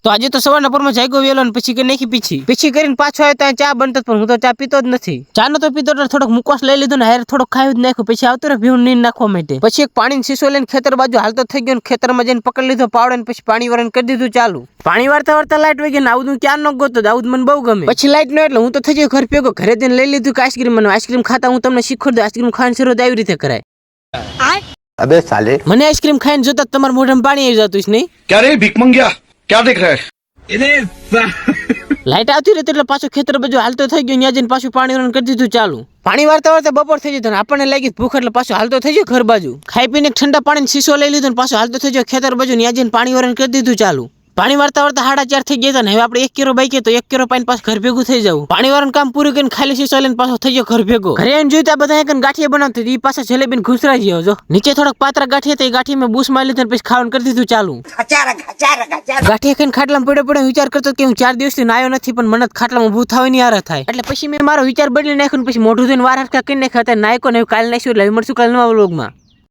તો આજે તો સવારના પરમાં જાગ્યો વેલો ને પછી કે નાખી પીછી કરીને પાછો આવ્યો ત્યાં ચા બનતો પણ હું તો ચા પીતો જ નથી. ચા નો તો પીતો એટલે થોડોક મુકવાસ લઈ લીધો ને હારે થોડોક ખાઈ જ નાખ્યો. પછી આવતો રે ભીણ નીંદ નાખવા માટે. પછી એક પાણીની શીશો લઈને ખેતર બાજુ હાલતો થઈ ગયો ને ખેતરમાં જઈને પકડી લીધો પાવડે ને પછી પાણી વાળાને કરી દીધું ચાલુ. પાણી વાળતા લાઈટ વહી ગઈ ને આવું ક્યાં ન ગોતો આવું મને બહુ ગમે. પછી લાઈટ નો એટલે હું તો થઈ ગયો ઘર ભેગો. ઘરે જઈને લઈ લીધું કે આઈસ્ક્રીમ ખાતા હું તમને શીખવાડું આઈસ્ક્રીમ ખાવાની શરૂઆત આવી રીતે કરાય. अबे साले મને આઈસ્ક્રીમ ખાઈને જોતા તમારા મોઢામાં પાણી આવી જતું છે નહીં? क्या रे भीख मंगिया क्या देख रहा है? લાઈટ આવતી રહી એટલે પાછો ખેતર બાજુ હાલતો થઈ ગયો. ત્યાં જઈને પાછું પાણી વાળાને કરી દીધું ચાલુ. પાણી વાળતા બપોર થઈ જતો ને આપણને લાગી ભૂખ એટલે પાછો હાલતો થઈ ગયો ઘર બાજુ. ખાઈ પીને ઠંડા પાણી શીશો લઈ લીધો ને પાછો હાલતો થઈ ગયો ખેતર બાજુ. ત્યાં જઈને પાણી વાળાને કરી દીધું ચાલુ. પાણી વાળતા 4:30 થઈ ગયા ને હવે આપણે 1 કિલો બાઈક તો 1 કિલો પાણી પાછું ઘર ભેગું થઈ જવું. પાણી વાળાનું કામ પૂરું કરીને ખાલી શીશો લઈને પાછો થઈ ગયો ઘર ભેગો. ઘરે આવીને જોયું તો બધા એક ગાંઠિયા બનાવતી હતી. પાછા જલેબી ઘૂસરાઈ ગયો. જો નીચે થોડાક પાતરા ગાંઠિયા તો એ ગાંઠી મેં બૂસ મારી લીધા પછી ખાવાનું કરી દીધું ચાલુ. ગાંઠિયા ખાઈને ખાટલામાં પડ્યો વિચાર કરતો કે હું 4 દિવસથી નાયો નથી પણ મને ખાટલામાં ઊભું થવાની યાર થાય. એટલે પછી મેં મારો વિચાર બદલી નાખ્યો પછી મોઢું ધોઈને વાર હરખા કરી નાખ્યા હતા. નાયકો ને કાલે નાખ્યું એટલે મળશું કાલે નવા વ્લોગમાં.